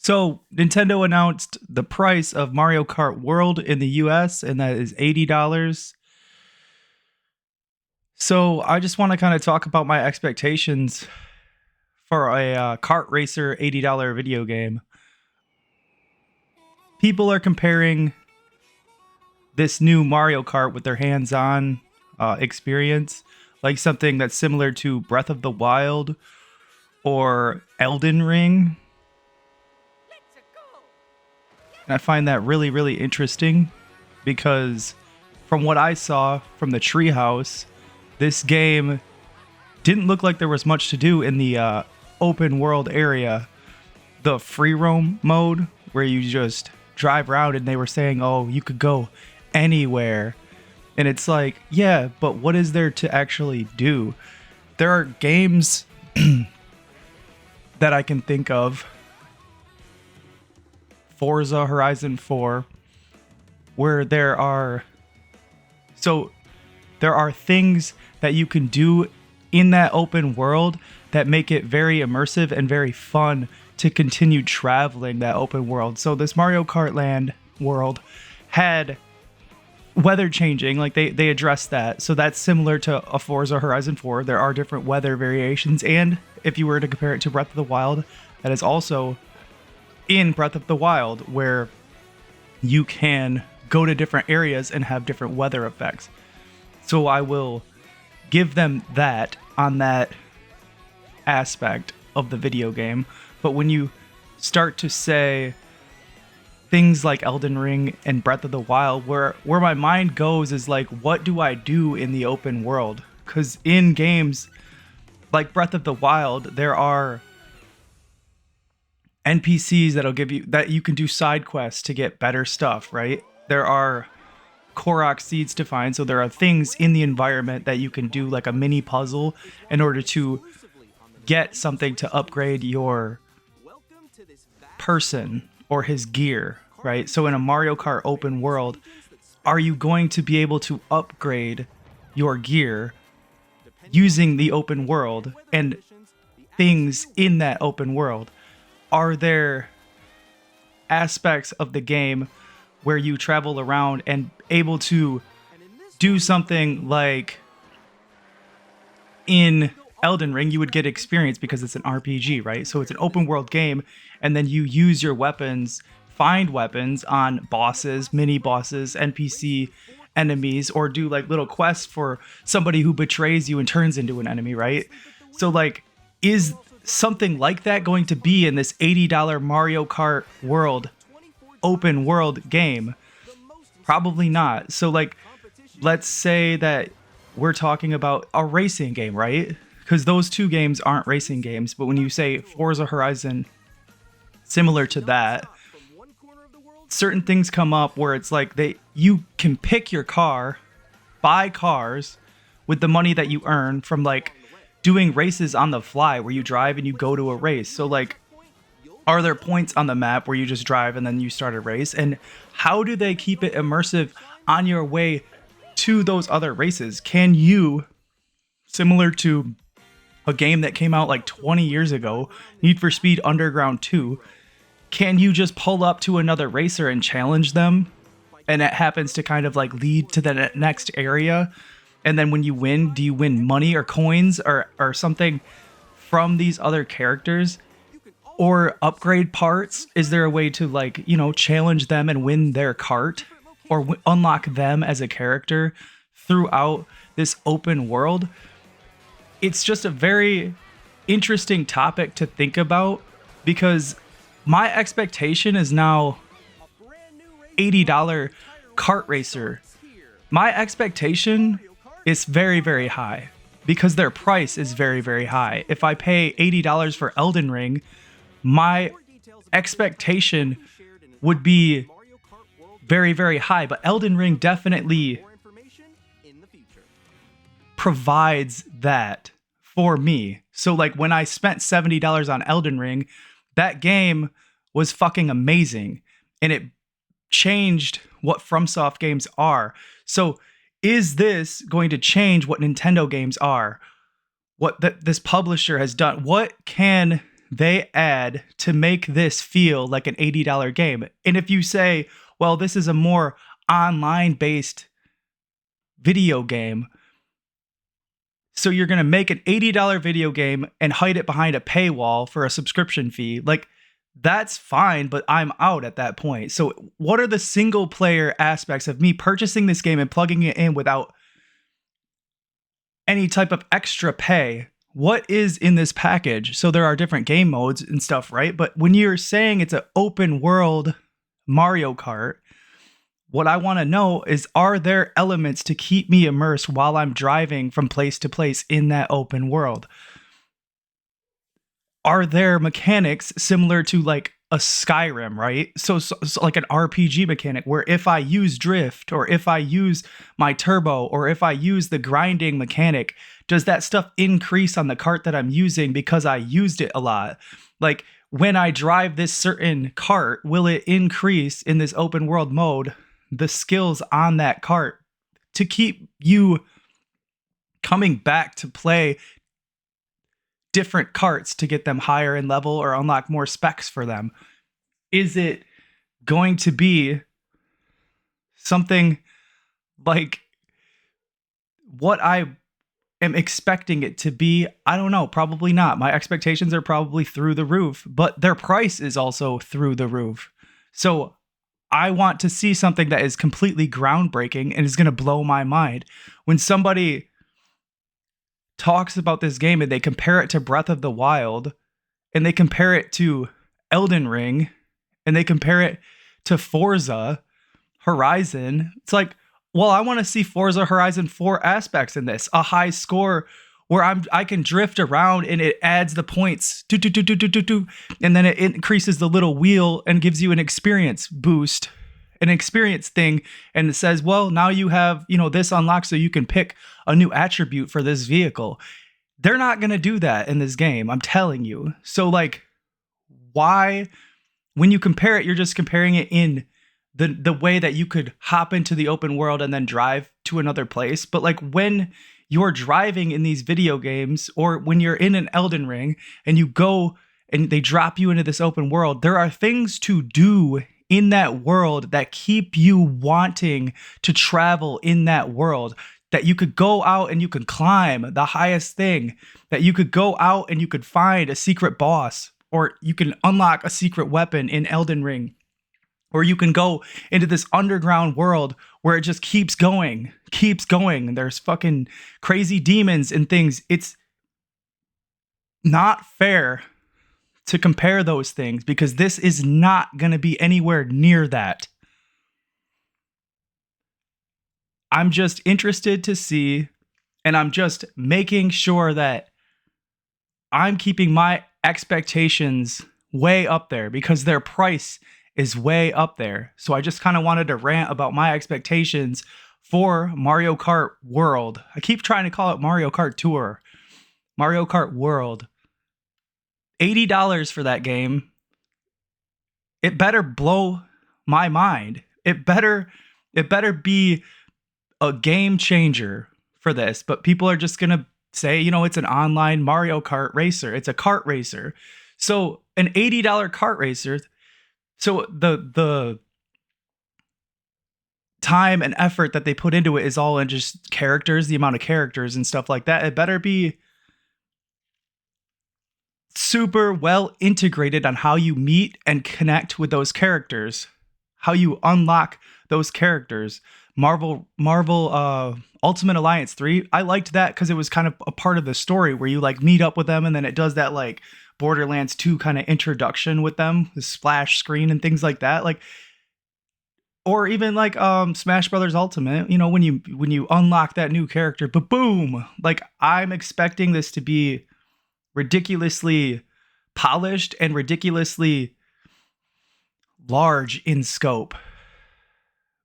So, Nintendo announced the price of Mario Kart World in the US, and that is $80. So, I just want to kind of talk about my expectations for a kart racer $80 video game. People are comparing this new Mario Kart with their hands on experience, like something that's similar to Breath of the Wild or Elden Ring. And I find that really, really interesting because from what I saw from the treehouse, this game didn't look like there was much to do in the open world area. The free roam mode, where you just drive around, and they were saying, oh, you could go anywhere. And it's like, yeah, but what is there to actually do? There are games that I can think of. Forza Horizon 4, where there are things that you can do in that open world that make it very immersive and very fun to continue traveling that open world. So this Mario Kart Land world had weather changing, like they addressed that. So that's similar to a Forza Horizon 4. There are different weather variations, and if you were to compare it to Breath of the Wild, that is also in Breath of the Wild, where you can go to different areas and have different weather effects. So I will give them that on that aspect of the video game. But when you start to say things like Elden Ring and Breath of the Wild, where my mind goes is like, what do I do in the open world? Because in games like Breath of the Wild, there are NPCs that you can do side quests to get better stuff, right? There are Korok seeds to find, so there are things in the environment that you can do, like a mini puzzle, in order to get something to upgrade your person or his gear, right? So in a Mario Kart open world, are you going to be able to upgrade your gear using the open world and things in that open world? Are there aspects of the game where you travel around and able to do something like in Elden Ring, you would get experience because it's an RPG, right? So it's an open world game, and then you use your weapons, find weapons on bosses, mini bosses, NPC enemies, or do like little quests for somebody who betrays you and turns into an enemy, right? So like, is something like that going to be in this $80 Mario Kart World open world game? Probably not. So like, let's say that we're talking about a racing game, right? Because those two games aren't racing games, but when you say Forza Horizon, similar to that, certain things come up where it's like you can pick your car, buy cars with the money that you earn from like doing races on the fly, where you drive and you go to a race. So like, are there points on the map where you just drive and then you start a race? And how do they keep it immersive on your way to those other races? Can you, similar to a game that came out like 20 years ago, Need for Speed Underground 2, can you just pull up to another racer and challenge them? And it happens to kind of like lead to the next area. And then when you win, do you win money or coins or something from these other characters? Or upgrade parts? Is there a way to like, challenge them and win their cart? Or unlock them as a character throughout this open world? It's just a very interesting topic to think about, because my expectation is now $80 kart racer. My expectation is very, very high because their price is very, very high. If I pay $80 for Elden Ring, my expectation would be very, very high. But Elden Ring definitely provides that for me. So like, when I spent $70 on Elden Ring, that game was fucking amazing, and it changed what FromSoft games are. So is this going to change what Nintendo games are? What this publisher has done? What can they add to make this feel like an $80 game? And if you say, well, this is a more online based video game, so you're going to make an $80 video game and hide it behind a paywall for a subscription fee, like, that's fine, but I'm out at that point. So what are the single player aspects of me purchasing this game and plugging it in without any type of extra pay? What is in this package? So there are different game modes and stuff, right? But when you're saying it's an open world Mario Kart, what I want to know is, are there elements to keep me immersed while I'm driving from place to place in that open world? Are there mechanics similar to like a Skyrim, right? So like an RPG mechanic where if I use drift, or if I use my turbo, or if I use the grinding mechanic, does that stuff increase on the cart that I'm using because I used it a lot? Like, when I drive this certain cart, will it increase in this open world mode the skills on that cart to keep you coming back to play different carts to get them higher in level or unlock more specs for them? Is it going to be something like what I am expecting it to be? I don't know. Probably not. My expectations are probably through the roof, but their price is also through the roof. So I want to see something that is completely groundbreaking and is going to blow my mind. When somebody talks about this game and they compare it to Breath of the Wild, and they compare it to Elden Ring, and they compare it to Forza Horizon, it's like, well, I want to see Forza Horizon 4 aspects in this. A high score where I can drift around and it adds the points, and then it increases the little wheel and gives you an experience boost, an experience thing, and it says, well, now you have, this unlocked so you can pick a new attribute for this vehicle. They're not going to do that in this game, I'm telling you. So like, why, when you compare it, you're just comparing it in the way that you could hop into the open world and then drive to another place. But like, when you're driving in these video games, or when you're in an Elden Ring and you go and they drop you into this open world, there are things to do in that world that keep you wanting to travel in that world, that you could go out and you could climb the highest thing, that you could go out and you could find a secret boss, or you can unlock a secret weapon in Elden Ring, or you can go into this underground world where it just keeps going. And there's fucking crazy demons and things. It's not fair to compare those things, because this is not going to be anywhere near that. I'm just interested to see, and I'm just making sure that I'm keeping my expectations way up there, because their price is way up there. So I just kind of wanted to rant about my expectations for Mario Kart World. I keep trying to call it Mario Kart Tour. Mario Kart World. $80 for that game. It better blow my mind. It better be a game changer for this. But people are just going to say, it's an online Mario Kart racer. It's a kart racer. So an $80 kart racer. So the time and effort that they put into it is all in just characters, the amount of characters and stuff like that. It better be super well integrated on how you meet and connect with those characters, how you unlock those characters. Marvel Ultimate Alliance 3, I liked that because it was kind of a part of the story where you like meet up with them, and then it does that like Borderlands 2 kind of introduction with them, the splash screen and things like that. Like, or even like Smash Brothers Ultimate, when you unlock that new character, but boom, like, I'm expecting this to be ridiculously polished and ridiculously large in scope.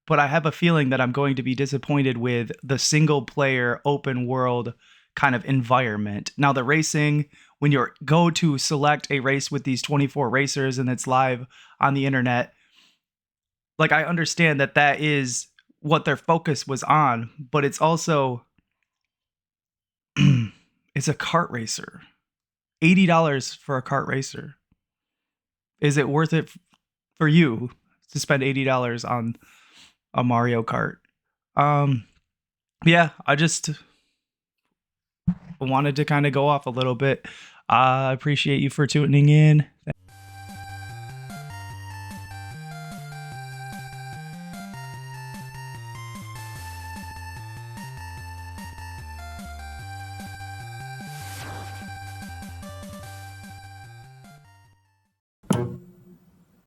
But I have a feeling that I'm going to be disappointed with the single player open world kind of environment. Now, the racing, when you go to select a race with these 24 racers and it's live on the internet, like, I understand that is what their focus was on, but it's also it's a kart racer. $80 for a kart racer. Is it worth it for you to spend $80 on a Mario Kart? Yeah, I just wanted to kind of go off a little bit. I appreciate you for tuning in.